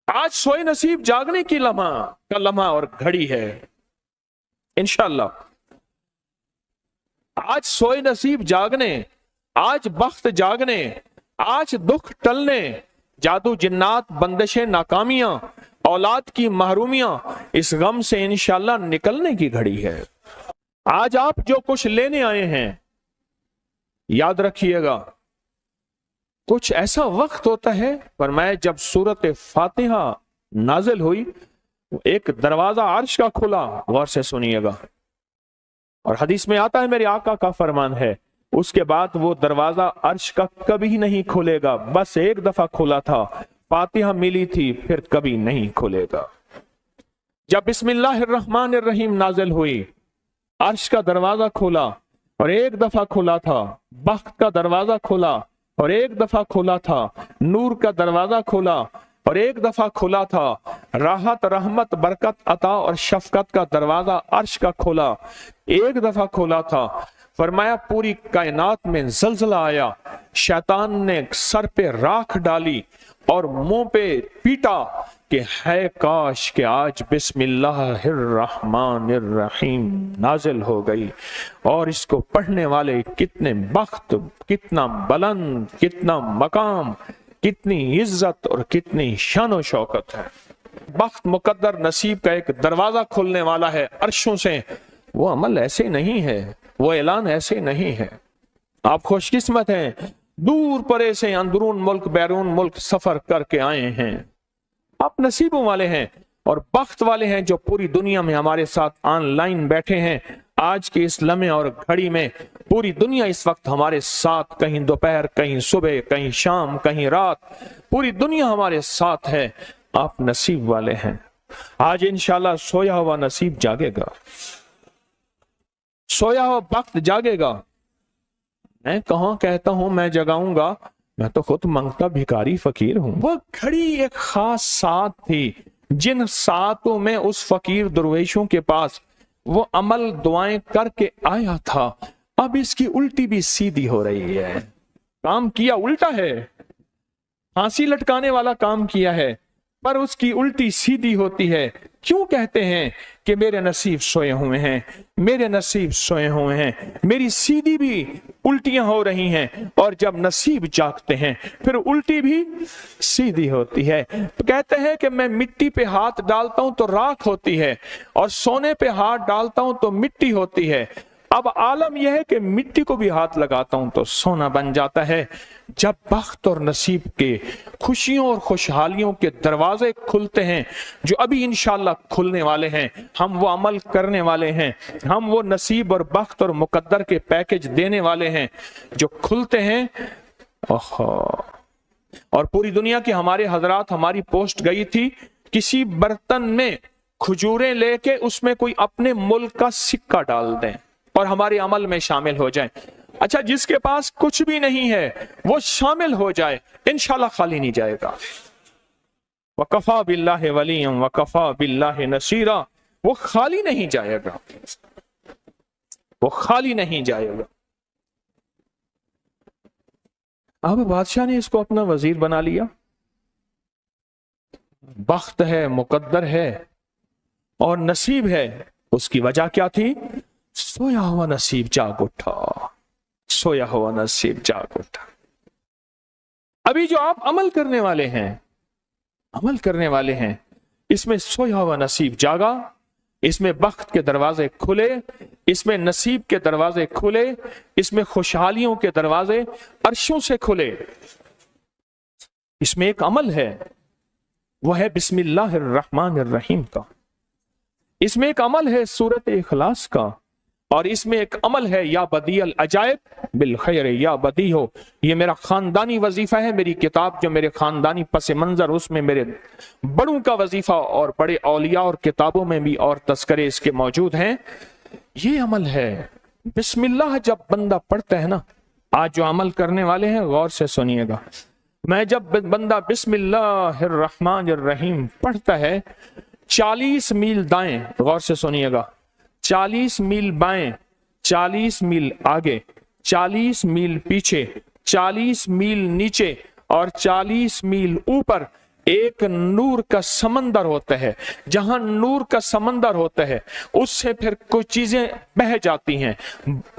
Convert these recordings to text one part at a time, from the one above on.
आज सोए नसीब जागने की लम्हा और घड़ी है इंशाअल्लाह। आज सोए नसीब जागने, आज बख्त जागने, आज दुख टलने, जादू जिन्नात बंदिशें नाकामियां, औलाद की महरूमियां, इस गम से इंशाअल्लाह निकलने की घड़ी है। आज आप जो कुछ लेने आए हैं, याद रखिएगा कुछ ऐसा वक्त होता है, फरमाया जब सूरत फातिहा नाजिल हुई, एक दरवाजा अर्श का खुला, गौर से सुनिएगा, और हदीस में आता है मेरे आका का फरमान है, उसके बाद वो दरवाजा अर्श का कभी नहीं खुलेगा, बस एक दफा खुला था, फातिहा मिली थी, फिर कभी नहीं खुलेगा। जब बिस्मिल्लाहिर्रहमानिर्रहीम नाजिल हुई, अर्श का दरवाजा खुला और एक दफा खुला था, बख्त का दरवाजा खुला और एक दफा खुला था, नूर का दरवाजा खुला और एक दफा खुला था, राहत रहमत बरकत अता और शफकत का दरवाजा अर्श का खुला, एक दफा खुला था। फरमाया पूरी कायनात में जलजला आया, शैतान ने सर पे राख डाली और मुंह पे पीटा कि है काश कि आज बिस्मिल्लाहिर्रहमानिर्रहीम नाजिल हो गई, और इसको पढ़ने वाले कितने बख्त, कितना बुलंद, कितना मकाम, कितनी इज्जत और कितनी शान शौकत है। बख्त मुकद्दर नसीब का एक दरवाजा खुलने वाला है अर्शों से। वो अमल ऐसे नहीं है, वो ऐलान ऐसे नहीं है। आप खुशकिस्मत हैं, दूर परे से अंदरून मुल्क बैरून मुल्क सफर करके आए हैं। आप नसीबों वाले हैं और बख्त वाले हैं जो पूरी दुनिया में हमारे साथ ऑनलाइन बैठे हैं। आज के इस लम्हे और घड़ी में पूरी दुनिया इस वक्त हमारे साथ, कहीं दोपहर, कहीं सुबह, कहीं शाम, कहीं रात, पूरी दुनिया हमारे साथ है। आप नसीब वाले हैं। आज इंशाल्लाह सोया हुआ नसीब जागेगा, सोया हुआ वक्त जागेगा। मैं कहाँ कहता हूं मैं जगाऊंगा, मैं तो खुद मांगता भिखारी फकीर हूं। वो घड़ी एक खास साथ थी, जिन सातों में उस फकीर दरवेशों के पास वो अमल दुआएं करके आया था, अब इसकी उल्टी भी सीधी हो रही है। काम किया उल्टा है, फांसी लटकाने वाला काम किया है, पर उसकी उल्टी सीधी होती है। क्यों कहते हैं कि मेरे नसीब सोए हुए हैं, मेरे नसीब सोए हुए हैं, मेरी सीधी भी उल्टियां हो रही हैं, और जब नसीब जागते हैं फिर उल्टी भी सीधी होती है। तो कहते हैं कि मैं मिट्टी पे हाथ डालता हूं तो राख होती है, और सोने पे हाथ डालता हूं तो मिट्टी होती है। अब आलम यह है कि मिट्टी को भी हाथ लगाता हूं तो सोना बन जाता है। जब बख्त और नसीब के खुशियों और खुशहालियों के दरवाजे खुलते हैं, जो अभी इंशाल्लाह खुलने वाले हैं, हम वो अमल करने वाले हैं, हम वो नसीब और बख्त और मुकद्दर के पैकेज देने वाले हैं जो खुलते हैं। और पूरी दुनिया के हमारे हजरात, हमारी पोस्ट गई थी, किसी बर्तन में खजूरें लेके उसमें कोई अपने मुल्क का सिक्का डाल दें और हमारे अमल में शामिल हो जाए। अच्छा, जिसके पास कुछ भी नहीं है वो शामिल हो जाए, इंशाल्लाह खाली नहीं जाएगा। वकफा बिल्लाहि वलिय्यम वकफा बिल्लाहि नसीरा, वो खाली नहीं जाएगा, वो खाली नहीं जाएगा। अब बादशाह ने इसको अपना वजीर बना लिया। बख्त है, मुकद्दर है और नसीब है। उसकी वजह क्या थी? सोया हुआ नसीब जाग उठा, सोया हुआ नसीब जाग उठा। अभी जो आप अमल करने वाले हैं, अमल करने वाले हैं, इसमें सोया हुआ नसीब जागा, इसमें बख्त के दरवाजे खुले, इसमें नसीब के दरवाजे खुले, इसमें खुशहालियों के दरवाजे अर्शों से खुले। इसमें एक अमल है, वो है बिस्मिल्लाहिर्रहमानिर्रहीम का। इसमें एक अमल है सूरत इखलास का, और इसमें एक अमल है या बदीअल अजायब बिल खैर या बदी हो। ये मेरा खानदानी वजीफा है, मेरी किताब जो मेरे खानदानी पस मंजर, उसमें मेरे बड़ों का वजीफा और बड़े औलिया और किताबों में भी और तस्करे इसके मौजूद हैं। ये अमल है बिस्मिल्लाह। जब बंदा पढ़ता है ना, आज जो अमल करने वाले हैं गौर से सुनिएगा, मैं जब बंदा बिस्मिल्लाहिर्रहमानिर्रहीम पढ़ता है, 40 मील दाएं, गौर से सुनिएगा, 40 मील बाएं, 40 मील आगे, 40 मील पीछे, 40 मील नीचे और 40 मील ऊपर, एक नूर का समंदर होता है, जहां नूर का समंदर होता है उससे फिर कुछ चीजें बह जाती हैं,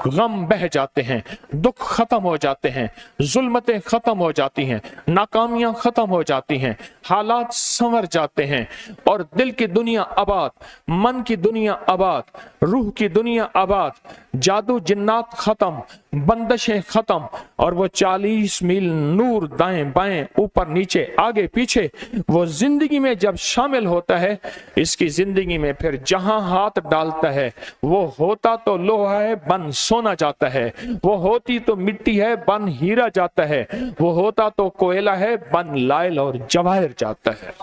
गम बह जाते हैं, दुख खत्म हो जाते हैं, जुल्मतें खत्म हो जाती हैं, नाकामियां खत्म हो जाती हैं, हालात संवर जाते हैं और दिल की दुनिया आबाद, मन की दुनिया आबाद, रूह की दुनिया आबाद, जादू जिन्नात खत्म, बंदशें खत्म और वो 40 मील नूर दाएं बाएं ऊपर नीचे आगे पीछे वो जिंदगी में जब शामिल होता है, इसकी जिंदगी में फिर जहां हाथ डालता है वो होता तो लोहा है बन सोना जाता है, वो होती तो मिट्टी है बन हीरा जाता है, वो होता तो कोयला है बन लाइल और जवाहिर जाता है।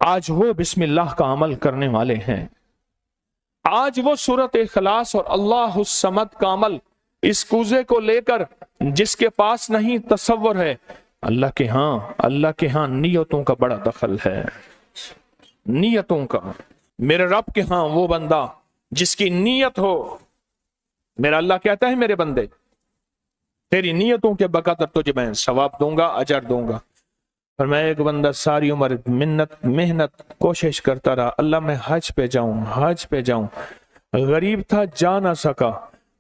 आज वो बिस्मिल्लाह का अमल करने वाले हैं, आज वो सूरत इखलास और अल्लाह समद का अमल इस कूजे को लेकर जिसके पास नहीं तसव्वुर है, अल्लाह के हां नियतों का बड़ा दखल है, नियतों का। मेरे रब के हां वो बंदा जिसकी नीयत हो, मेरा अल्लाह कहता है मेरे बंदे तेरी नीयतों के बकदर तुझे मैं सवाब दूंगा, अजर दूंगा। और मैं एक बंदा सारी उम्र मेहनत कोशिश करता रहा, अल्लाह मैं हज पे जाऊं, गरीब था जा ना सका,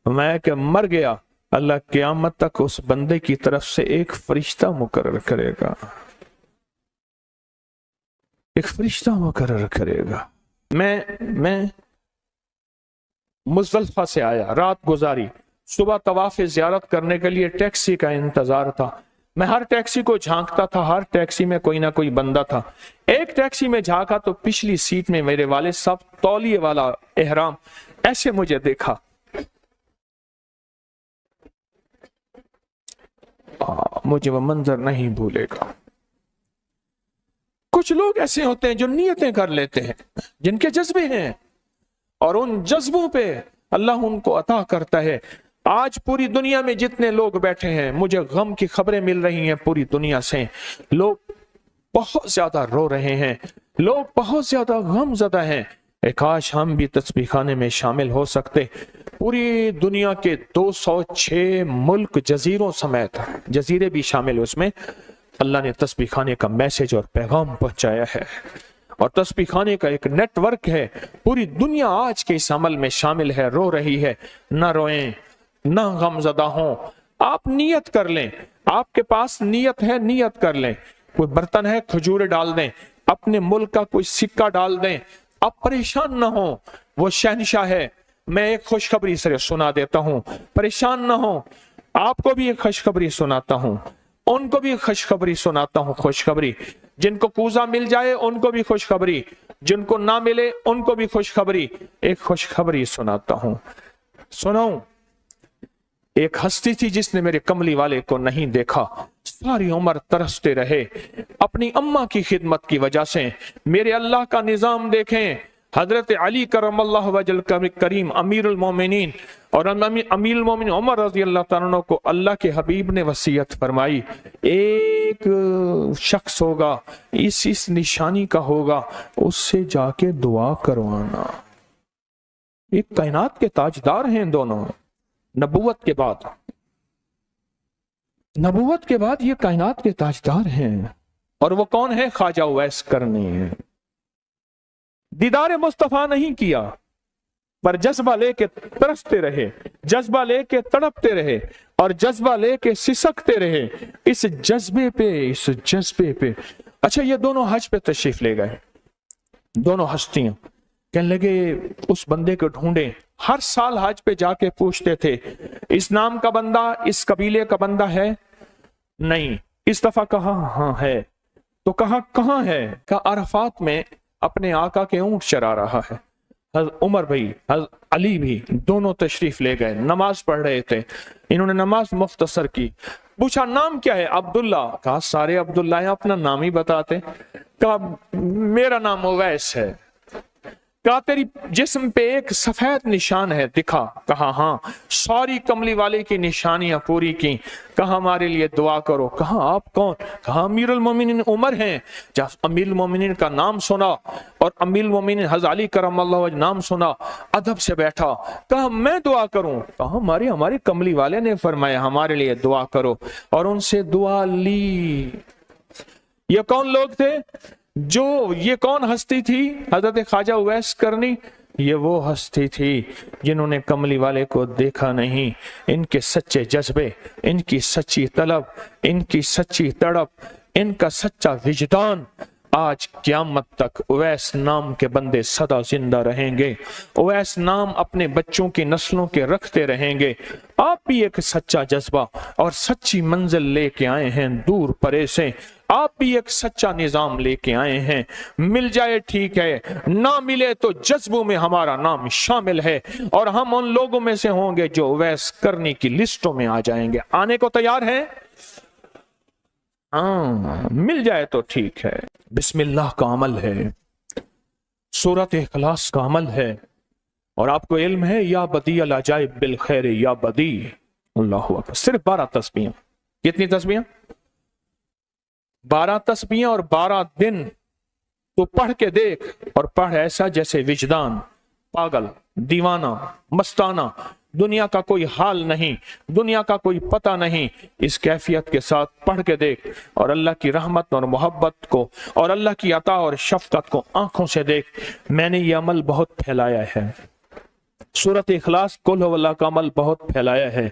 मैं क्या मर गया, अल्लाह क़यामत तक उस बंदे की तरफ से एक फरिश्ता मुकर्रर करेगा, एक फरिश्ता मुकर्रर करेगा। मैं मुज़दलिफ़ा से आया, रात गुजारी, सुबह तवाफ़ ज़ियारत करने के लिए टैक्सी का इंतजार था। मैं हर टैक्सी को झांकता था, हर टैक्सी में कोई ना कोई बंदा था। एक टैक्सी में झांका तो पिछली सीट में मेरे वाले साहब तौलिए वाला एहराम, ऐसे मुझे देखा, मुझे वो मंजर नहीं भूलेगा। कुछ लोग ऐसे होते हैं जो नियतें कर लेते हैं, जिनके जज्बे हैं और उन जज्बों पे अल्लाह उनको अता करता है। आज पूरी दुनिया में जितने लोग बैठे हैं, मुझे गम की खबरें मिल रही हैं पूरी दुनिया से, लोग बहुत ज्यादा रो रहे हैं, लोग बहुत ज्यादा गमज़दा हैं। काश हम भी तस्बीह खाने में शामिल हो सकते। पूरी दुनिया के 206 मुल्क जजीरों समेत, जजीरे भी शामिल उसमें, अल्लाह ने तस्बीह खाने का मैसेज और पैगाम पहुंचाया है और तस्बीह खाने का एक नेटवर्क है। पूरी दुनिया आज के इस अमल में शामिल है, रो रही है। ना रोएं, ना गमज़दा हों, आप नियत कर लें, आपके पास नियत है, नियत कर लें। कोई बर्तन है, खजूर डाल दें, अपने मुल्क का कोई सिक्का डाल दें, आप परेशान ना हो, वो शहनशाह है। मैं एक खुशखबरी से सुना देता हूं, परेशान ना हो, आपको भी एक खुशखबरी सुनाता हूं, उनको भी खुशखबरी सुनाता हूं। खुशखबरी, जिनको कूजा मिल जाए उनको भी खुशखबरी, जिनको ना मिले उनको भी खुशखबरी। एक खुशखबरी सुनाता हूं, सुनाऊं। एक हस्ती थी जिसने मेरे कमली वाले को नहीं देखा, सारी उम्र तरसते रहे अपनी अम्मा की खिदमत की वजह से। मेरे अल्लाह का निजाम देखें, हजरत अली करमल्लाहु वजल करीम अमीरुल मोमिनीन और अमीरुल मोमिनीन उमर रज़ी अल्लाह तआला अन्हु को अल्लाह के हबीब ने वसीयत फरमाई, एक शख्स होगा, इस निशानी का होगा, उससे जाके दुआ करवाना। एक कायनात के ताजदार हैं दोनों, नबूवत के बाद ये कायनात के ताजदार हैं। और वो कौन है? ख्वाजा उवैस करनी है। दीदार मुस्तफा नहीं किया, पर जज्बा लेके तरसते रहे, जज्बा लेके तड़पते रहे और जज्बा लेके सिसकते रहे। इस जज्बे पे अच्छा, ये दोनों हज पे तशरीफ ले गए, दोनों हस्तियां। कहने लगे उस बंदे को ढूंढे। हर साल हज पे जाके पूछते थे, इस नाम का बंदा, इस कबीले का बंदा है? नहीं। इस दफा कहा हाँ है। तो कहा कहाँ है? कहा अरफात में अपने आका के ऊंट चरा रहा है। उमर भाई, अली भी, दोनों तशरीफ ले गए, नमाज पढ़ रहे थे। इन्होंने नमाज मुख्तसर की। पूछा नाम क्या है? अब्दुल्ला। कहा सारे अब्दुल्ला हैं, अपना नाम ही बताते। कहा मेरा नाम उवैस है। कहा तेरी जिस्म पे एक सफेद निशान है, दिखा। कहा हाँ। सारी कमली वाले की निशानियां पूरी की। कहा हमारे लिए दुआ करो। कहा आप कौन? कहा अमीरुल मोमिनीन उमर हैं। जब अमीरुल मोमिनीन का नाम सुना और अमीरुल मोमिनीन हज़रत अली करमल्लाहु वजह नाम सुना, अदब से बैठा। कहा मैं दुआ करूं? कहा हमारे कमली वाले ने फरमाया हमारे लिए दुआ करो। और उनसे दुआ ली। یہ کون لوگ تھے؟ یہ کون ہستی تھی؟ حضرت خواجہ اویس کرنی۔ یہ وہ ہستی تھی جنہوں نے کملی والے کو دیکھا نہیں۔ ان کے سچے جذبے، ان کی سچی طلب، ان کی سچی تڑپ، ان کا سچا وجدان، آج قیامت تک اویس نام کے بندے سدا زندہ رہیں گے۔ اویس نام اپنے بچوں کی نسلوں کے رکھتے رہیں گے۔ آپ بھی ایک سچا جذبہ اور سچی منزل لے کے آئے ہیں دور پرے سے۔ آپ بھی ایک سچا نظام لے کے آئے ہیں۔ مل جائے ٹھیک ہے، نہ ملے تو جذبوں میں ہمارا نام شامل ہے، اور ہم ان لوگوں میں سے ہوں گے جو اویس کرنی کی لسٹوں میں آ جائیں گے۔ آنے کو تیار ہیں؟ ہاں، مل جائے تو ٹھیک ہے۔ بسم اللہ کا عمل ہے، سورۃ اخلاص کا عمل ہے، اور آپ کو علم ہے یا بدیع العجائب بالخیر یا بدیع۔ اللہ اکبر۔ صرف 12 تسبیحاں۔ کتنی تسبیحاں؟ 12 تسبیحاں اور 12 دن تو پڑھ کے دیکھ، اور پڑھ ایسا جیسے وجدان پاگل، دیوانہ، مستانہ، دنیا کا کوئی حال نہیں، دنیا کا کوئی پتہ نہیں، اس کیفیت کے ساتھ پڑھ کے دیکھ، اور اللہ کی رحمت اور محبت کو اور اللہ کی عطا اور شفقت کو آنکھوں سے دیکھ۔ میں نے یہ عمل بہت پھیلایا ہے، سورۃ اخلاص قل هو اللہ کا عمل بہت پھیلایا ہے،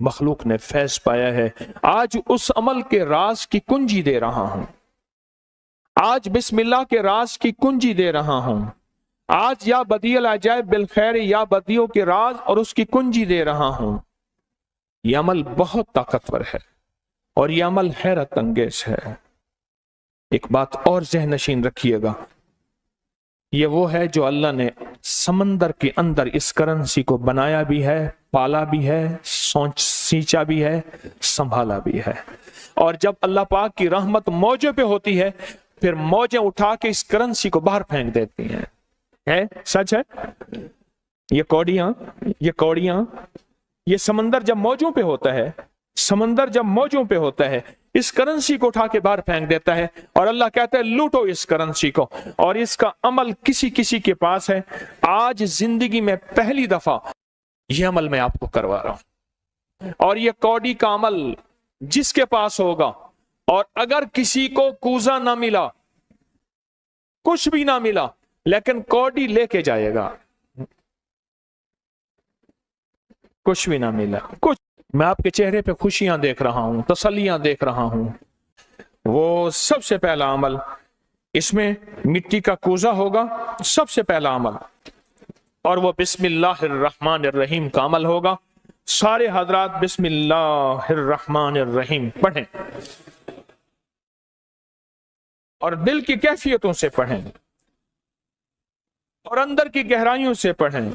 مخلوق نے فیض پایا ہے۔ آج اس عمل کے راز کی کنجی دے رہا ہوں، آج بسم اللہ کے راز کی کنجی دے رہا ہوں، آج یا بدیع العجائب بالخیر یا بدیعوں کے راز اور اس کی کنجی دے رہا ہوں۔ یہ عمل بہت طاقتور ہے، اور یہ عمل حیرت انگیز ہے۔ ایک بات اور ذہن نشین رکھیے گا، یہ وہ ہے جو اللہ نے سمندر کے اندر اس کرنسی کو بنایا بھی ہے، پالا بھی ہے، سینچا بھی ہے، سنبھالا بھی ہے، اور جب اللہ پاک کی رحمت موجوں پہ ہوتی ہے، پھر موجیں اٹھا کے اس کرنسی کو باہر پھینک دیتی ہیں۔ ہے سچ ہے؟ یہ کوڑیاں، یہ سمندر جب موجوں پہ ہوتا ہے، سمندر جب موجوں پہ ہوتا ہے، اس کرنسی کو اٹھا کے باہر پھینک دیتا ہے، اور اللہ کہتا ہے لوٹو اس کرنسی کو، اور اس کا عمل کسی کسی کے پاس ہے۔ آج زندگی میں پہلی دفعہ یہ عمل میں آپ کو کروا رہا ہوں، اور یہ کوڑی کا عمل جس کے پاس ہوگا، اور اگر کسی کو کوزہ نہ ملا، کچھ بھی نہ ملا، لیکن کوڑی لے کے جائے گا، کچھ بھی نہ ملا، کچھ، میں آپ کے چہرے پہ خوشیاں دیکھ رہا ہوں، تسلیاں دیکھ رہا ہوں۔ وہ سب سے پہلا عمل، اس میں مٹی کا کوزہ ہوگا، سب سے پہلا عمل، اور وہ بسم اللہ الرحمن الرحیم کا عمل ہوگا۔ سارے حضرات بسم اللہ الرحمن الرحیم پڑھیں، اور دل کی کیفیتوں سے پڑھیں، اور اندر کی گہرائیوں سے پڑھیں،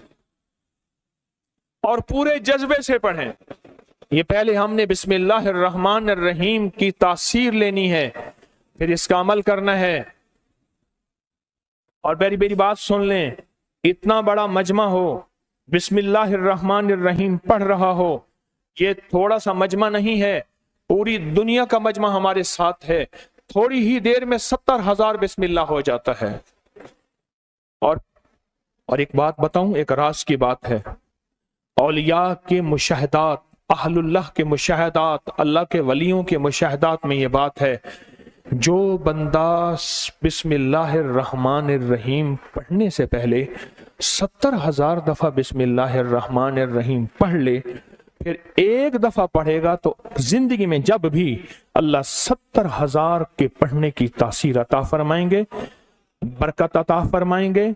اور پورے جذبے سے پڑھیں۔ یہ پہلے ہم نے بسم اللہ الرحمن الرحیم کی تاثیر لینی ہے، پھر اس کا عمل کرنا ہے۔ اور میری بات سن لیں، اتنا بڑا مجمع ہو، بسم اللہ الرحمن الرحیم پڑھ رہا ہو، یہ تھوڑا سا مجمع نہیں ہے، پوری دنیا کا مجمع ہمارے ساتھ ہے، تھوڑی ہی دیر میں 70,000 بسم اللہ ہو جاتا ہے۔ اور ایک بات بتاؤں، ایک راز کی بات ہے، اولیاء کے مشاہدات، اہل اللہ کے مشاہدات، اللہ کے ولیوں کے مشاہدات میں یہ بات ہے، جو بندہ بسم اللہ الرحمن الرحیم پڑھنے سے پہلے 70,000 دفعہ بسم اللہ الرحمن الرحیم پڑھ لے، پھر ایک دفعہ پڑھے گا تو زندگی میں جب بھی اللہ 70,000 کے پڑھنے کی تاثیر عطا فرمائیں گے، برکت عطا فرمائیں گے،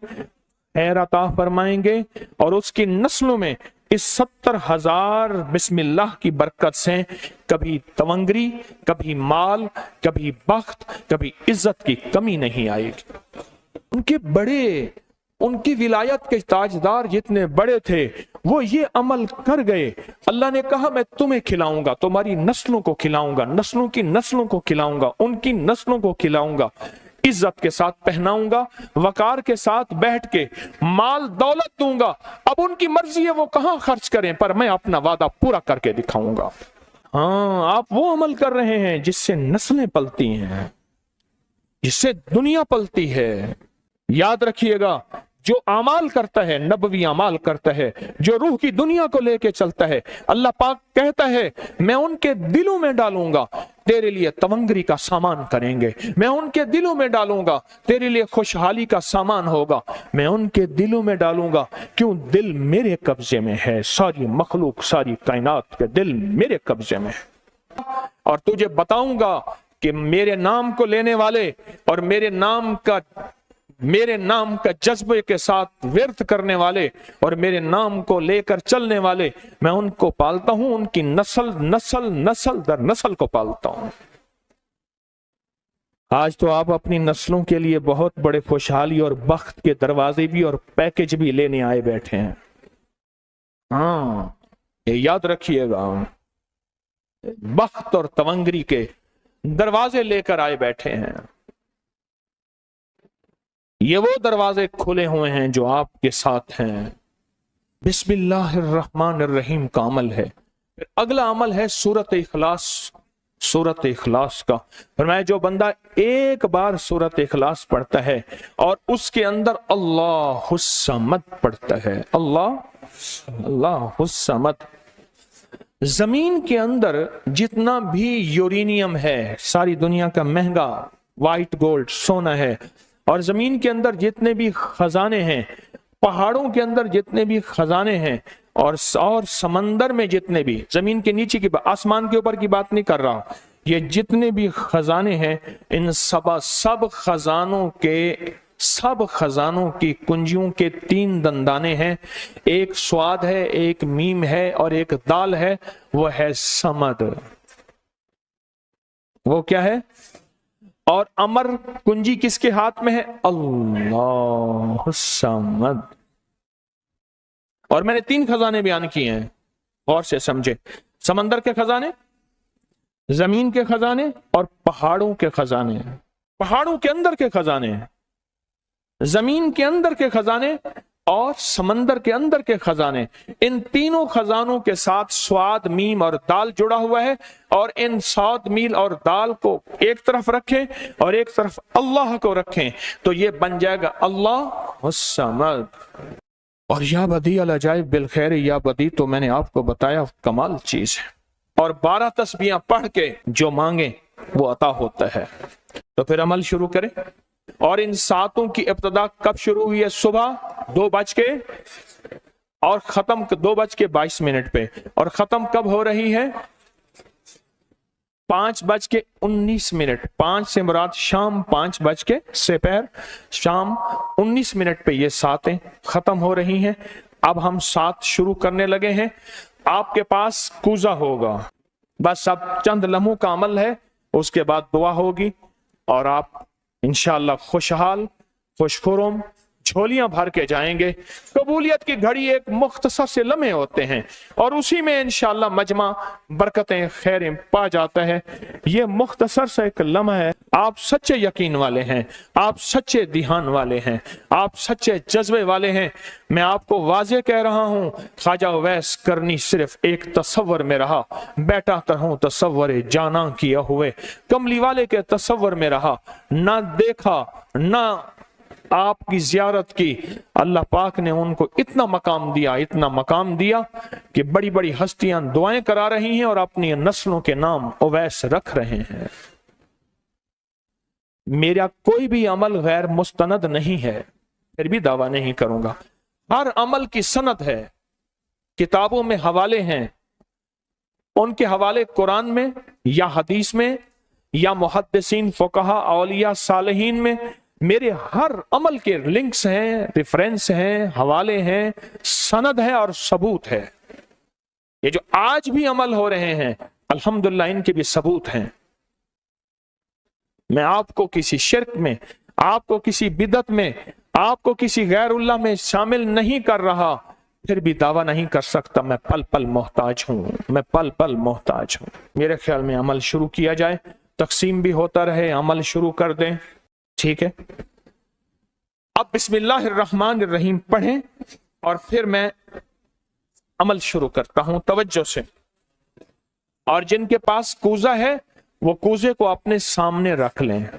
خیر عطا فرمائیں گے، اور اس کی نسلوں میں اس 70,000 بسم اللہ کی برکت سے کبھی تونگری، کبھی مال، کبھی بخت، کبھی عزت کی کمی نہیں آئے گی۔ ان کی ولایت کے تاجدار جتنے بڑے تھے، وہ یہ عمل کر گئے۔ اللہ نے کہا میں تمہیں کھلاؤں گا، تمہاری نسلوں کو کھلاؤں گا، نسلوں کی نسلوں کو کھلاؤں گا، ان کی نسلوں کو کھلاؤں گا، عزت کے ساتھ پہناؤں گا، وقار کے ساتھ بیٹھ کے مال دولت دوں گا۔ اب ان کی مرضی ہے وہ کہاں خرچ کریں، پر میں اپنا وعدہ پورا کر کے دکھاؤں گا۔ ہاں، آپ وہ عمل کر رہے ہیں جس سے نسلیں پلتی ہیں، جس سے دنیا پلتی ہے۔ یاد رکھیے گا، जो अमाल करता है, नबवी अमाल करता है, जो रूह की दुनिया को लेके चलता है, अल्लाह पाक कहता है मैं उनके दिलों में डालूंगा, तेरे लिए तवंगरी का सामान करेंगे, मैं उनके दिलों में डालूंगा, तेरे लिए खुशहाली का सामान होगा, मैं उनके दिलों में डालूंगा। क्यों? दिल मेरे कब्जे में है, सारी मखलूक, सारी कायनात के दिल मेरे कब्जे में है। और तुझे बताऊंगा कि मेरे नाम को लेने वाले और मेरे नाम का जज्बे के साथ व्यर्थ करने वाले और मेरे नाम को लेकर चलने वाले, मैं उनको पालता हूं, उनकी नस्ल दर नस्ल को पालता हूं। आज तो आप अपनी नस्लों के लिए बहुत बड़े खुशहाली और बख्त के दरवाजे भी और पैकेज भी लेने आए बैठे हैं। हाँ, ये याद रखिएगा, बख्त और तवंगरी के दरवाजे लेकर आए बैठे हैं। ये वो दरवाजे खुले हुए हैं जो आपके साथ हैं। बिस्मिल्लाहिर्रहमानिर्रहीम का अमल है। फिर अगला अमल है सूरत इखलास। सूरत इखलास का फरमाया जो बंदा एक बार सूरत इखलास पढ़ता है और उसके अंदर अल्लाहुस्समद पढ़ता है, अल्लाहुस्समद, जमीन के अंदर जितना भी यूरेनियम है, सारी दुनिया का महंगा व्हाइट गोल्ड सोना है, और जमीन के अंदर जितने भी खजाने हैं, पहाड़ों के अंदर जितने भी खजाने हैं, और समंदर में जितने भी, जमीन के नीचे की, आसमान के ऊपर की बात नहीं कर रहा, ये जितने भी खजाने हैं, इन सब खजानों की कुंजियों के 3 दंदाने हैं। एक स्वाद है, एक मीम है और एक दाल है, वो है समद। वो क्या है? और अमर कुंजी किसके हाथ में है? अल्लाह समद। और मैंने 3 खजाने बयान किए हैं, गौर से समझे। समंदर के खजाने, जमीन के खजाने और पहाड़ों के खजाने। पहाड़ों के अंदर के खजाने, जमीन के अंदर के खजाने और समंदर के अंदर के खजाने। इन तीनों खजानों के साथ स्वाद, मीम और दाल जुड़ा हुआ है, और इन स्वाद, मील और दाल को एक तरफ रखें और एक तरफ अल्लाह को रखें, तो ये बन जाएगा अल्लाह समद। और या बदी अल अजाइब बिल खैर, या बदी तो मैंने आपको बताया कमाल चीज है। और 12 तस्बीहां पढ़ के जो मांगे वो अता होता है। तो फिर अमल शुरू करें। और इन 7 की इब्तिदा कब शुरू हुई है? सुबह 2 बज के और खत्म 2:22 पे, और खत्म कब हो रही है? 5:19। 5 से मुराद शाम 5 बज के सेपहर शाम 19 पे ये 7 खत्म हो रही हैं। अब हम 7 शुरू करने लगे हैं। आपके पास कूजा होगा, बस अब चंद लम्हों का अमल है, उसके बाद दुआ होगी और आप इंशाअल्लाह खुशहाल, खुशखुरम, झोलियां भर के जाएंगे। कबूलियत की घड़ी एक मुख्तसर से लम्हे होते हैं और उसी में इंशाअल्लाह मजमा बरकतें, खैरें पा जाता है। ये मुख्तसर सा एक लम्हा है। आप सच्चे यकीन वाले हैं, आप सच्चे ध्यान वाले हैं, आप सच्चे जज्बे वाले हैं। मैं आपको वाजे कह रहा हूं, ख्वाजा उवैस करनी सिर्फ एक तसव्वुर में रहा, बैठा तरहूं तसव्वुर जाना किया हुए, कमली वाले के तसव्वुर में रहा, ना देखा ना आपकी जियारत की। अल्लाह पाक ने उनको इतना मकाम दिया कि बड़ी बड़ी हस्तियां दुआएं करा रही हैं और अपनी नस्लों के नाम उवैस रख रहे हैं। मेरा कोई भी अमल गैर मुस्तनद नहीं है, फिर भी दावा नहीं करूंगा। हर अमल की सनद है, किताबों में हवाले हैं, उनके हवाले कुरान में या हदीस में या मुहद्दिसीन, फुकहा, औलिया, सालिहीन में मेरे हर अमल के लिंक्स हैं, रेफरेंस हैं, हवाले हैं, सनद है और सबूत है। ये जो आज भी अमल हो रहे हैं अल्हम्दुलिल्लाह इनके भी सबूत हैं। मैं आपको किसी शिर्क में, आपको किसी बिदत में, आपको किसी गैरुल्लाह में शामिल नहीं कर रहा, फिर भी दावा नहीं कर सकता मैं पल पल मोहताज हूं, मैं पल पल मोहताज हूं। मेरे ख्याल में अमल शुरू किया जाए, तकसीम भी होता रहे, अमल शुरू कर दें, ठीक है। अब बिस्मिल्लाहिर्रहमानिर्रहीम पढ़ें और फिर मैं अमल शुरू करता हूं तवज्जो से। और जिनके पास कूजा है वो कूजे को अपने सामने रख लें।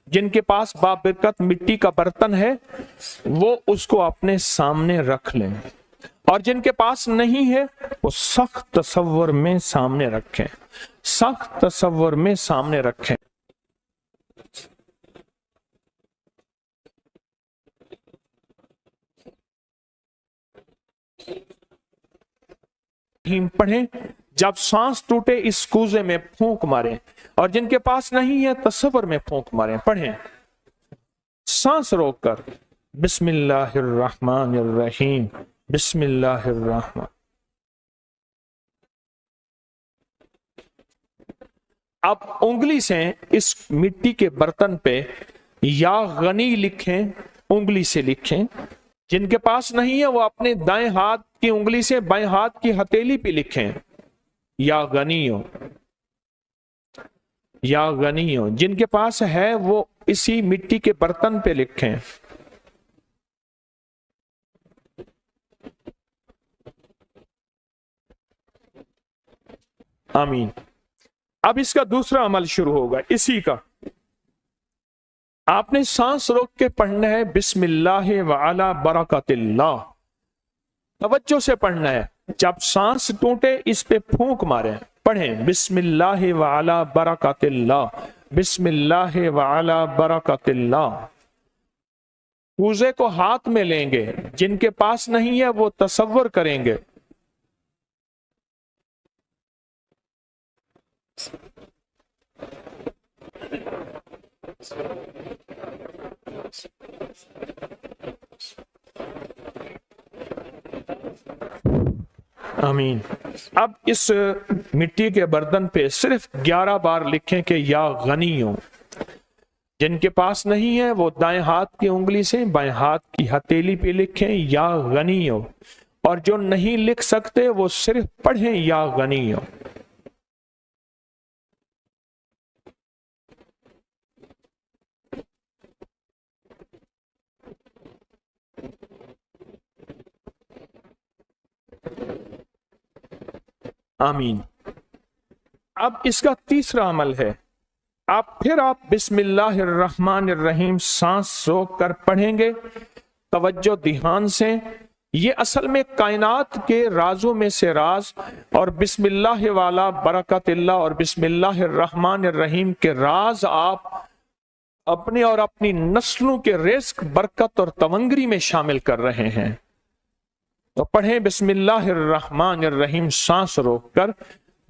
जिनके पास बाबरकत मिट्टी का बर्तन है वो उसको अपने सामने रख लें, और जिनके पास नहीं है वो सख्त तसव्वुर में सामने रखें, सख्त तसव्वुर में सामने रखें। पढ़ें, जब सांस टूटे इस कूजे में फूंक मारें, और जिनके पास नहीं है तसव्वुर में फूंक मारें। पढ़ें सांस रोककर, बिस्मिल्लाहिर्रहमानिर्रहीम, बिस्मिल्लाहिर्रहमान। अब उंगली से इस मिट्टी के बर्तन पे या गनी लिखें, उंगली से लिखें। जिनके पास नहीं है वो अपने दाएं हाथ की उंगली से बाएं हाथ की हथेली पे लिखें, या गनियो, या गनियो। जिनके पास है वो इसी मिट्टी के बर्तन पे लिखें। आमीन। अब इसका दूसरा अमल शुरू होगा इसी का। आपने सांस रोक के पढ़ना है बिस्मिल्लाह व अला बरकतिल्लाह, तवज्जो से पढ़ना है। जब सांस टूटे इस पे फूंक मारे। पढ़ें बिस्मिल्लाह व अला बरकतिल्लाह, बिस्मिल्लाह व अला बरकतिल्लाह। कूजे को हाथ में लेंगे, जिनके पास नहीं है वो तसव्वुर करेंगे। आमीन। अब इस मिट्टी के बर्तन पे सिर्फ 11 बार लिखें कि या गनी हो। जिनके पास नहीं है वो दाएं हाथ की उंगली से बाएं हाथ की हथेली पे लिखें या गनी हो, और जो नहीं लिख सकते वो सिर्फ पढ़ें या गनी हो। आमीन। अब इसका तीसरा अमल है, आप बिस्मिल्लाहिर्रहमानिर्रहीम सांस रोक कर पढ़ेंगे, तवज्जो ध्यान से। ये असल में कायनात के राजों में से राज, और बिस्मिल्लाह वाला बरकतिल्लाह और बिस्मिल्लाहिर्रहमानिर्रहीम के राज आप अपने और अपनी नस्लों के रिस्क, बरकत और तवंगरी में शामिल कर रहे हैं। तो पढ़ें बिस्मिल्लाहिर्रहमानिर्रहीम सांस रोककर।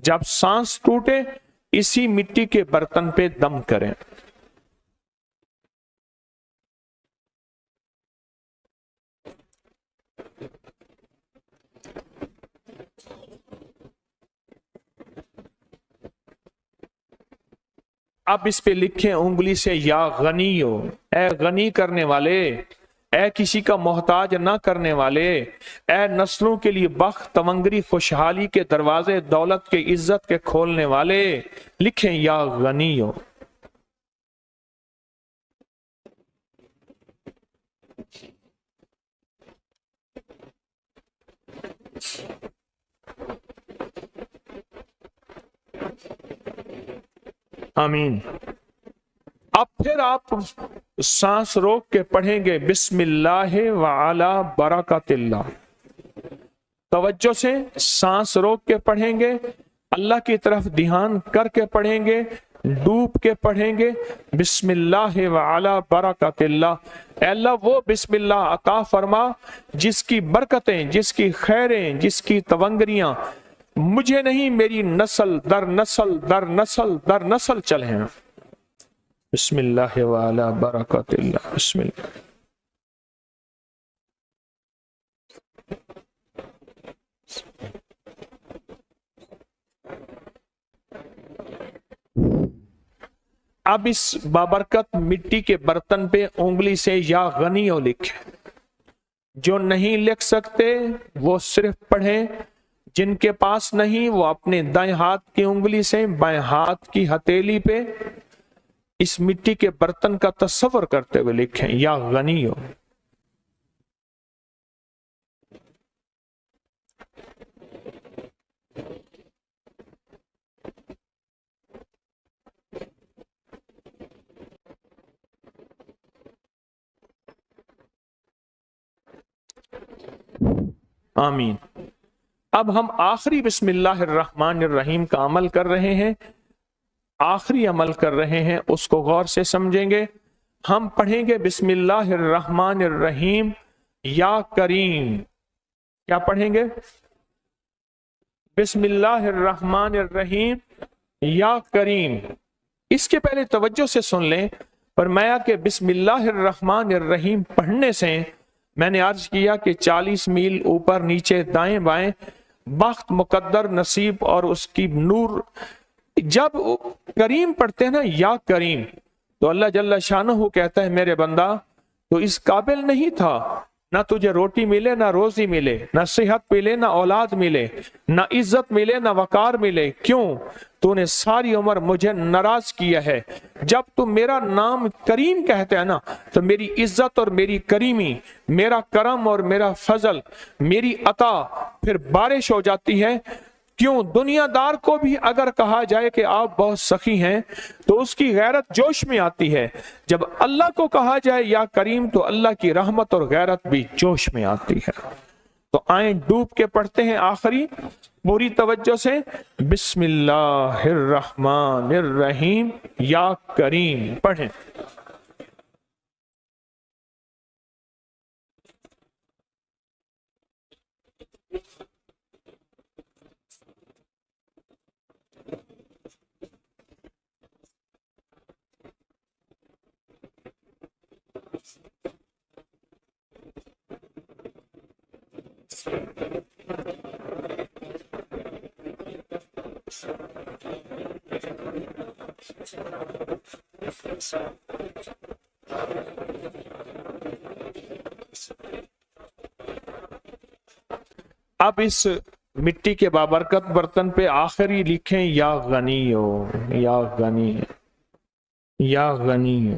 जब सांस टूटे इसी मिट्टी के बर्तन पे दम करें। अब इस पे लिखें उंगली से या गनी हो, ए गनी करने वाले, ए किसी का मोहताज ना करने वाले, ए नस्लों के लिए बख्त, तवंगरी, खुशहाली के दरवाजे, दौलत के, इज्जत के खोलने वाले। लिखें या गनी हो। आमीन। अब फिर आप सांस रोक के पढ़ेंगे बिस्मिल्लाह व अला बरकतिल्लाह। तवज्जो से सांस रोक के पढ़ेंगे, अल्लाह की तरफ ध्यान करके पढ़ेंगे, डूब के पढ़ेंगे बिस्मिल्लाह व अला बरकतिल्लाह। अल्लाह वो बिस्मिल्लाह अता फरमा जिसकी बरकतें, जिसकी खैरें, जिसकी तवंगरियां मुझे नहीं मेरी नस्ल दर नस्ल दर नस्ल दर नस्ल चले हैं। बिस्मिल्लाह व अला बरकतिल्लाह। बिस्मिल्लाह। अब इस बाबरकत मिट्टी के बर्तन पे उंगली से या गनियो लिखे। जो नहीं लिख सकते वो सिर्फ पढ़ें, जिनके पास नहीं वो अपने दाएं हाथ की उंगली से बाएं हाथ की हथेली पे इस मिट्टी के बर्तन का तस्वर करते हुए लिखें या गनियो। आमीन। अब हम आखिरी बिस्मिल्लाहिर्रहमानिर्रहीम का अमल कर रहे हैं, आखिरी अमल कर रहे हैं, उसको गौर से समझेंगे। हम पढ़ेंगे बिस्मिल्लाहिर्रहमानिर्रहीम या करीम। क्या पढ़ेंगे? बिस्मिल्लाहिर्रहमानिर्रहीम या करीम। इसके पहले तवज्जो से सुन लें, फरमाया कि बिस्मिल्लाहिर्रहमानिर्रहीम पढ़ने से मैंने अर्ज किया कि 40 मील ऊपर नीचे दाएं बाएं बख्त, मुकद्दर, नसीब और उसकी नूर। जब करीम पढ़ते हैं ना, या करीम, तो अल्लाह जल्ला शानहू कहता है मेरे बंदा तो इस काबिल नहीं था, ना तुझे रोटी मिले, ना रोजी मिले, ना सेहत मिले, ना औलाद मिले, ना इज्जत मिले, ना वकार मिले। क्यों? तूने सारी उम्र मुझे नाराज किया है। जब तू मेरा नाम करीम कहते हैं ना, तो मेरी इज्जत और मेरी करीमी, मेरा करम और मेरा फजल, मेरी अता फिर बारिश हो जाती है। क्यों? दुनियादार को भी अगर कहा जाए कि आप बहुत सखी हैं तो उसकी गैरत जोश में आती है। जब अल्लाह को कहा जाए या करीम, तो अल्लाह की रहमत और गैरत भी जोश में आती है। तो आए डूब के पढ़ते हैं आखिरी पूरी तवज्जो से, बिस्मिल्लाहिर्रहमानिर्रहीम या करीम पढ़ें। अब इस मिट्टी के बाबरकत बर्तन पे आखिरी लिखें या गनी हो, या गनी, या गनी।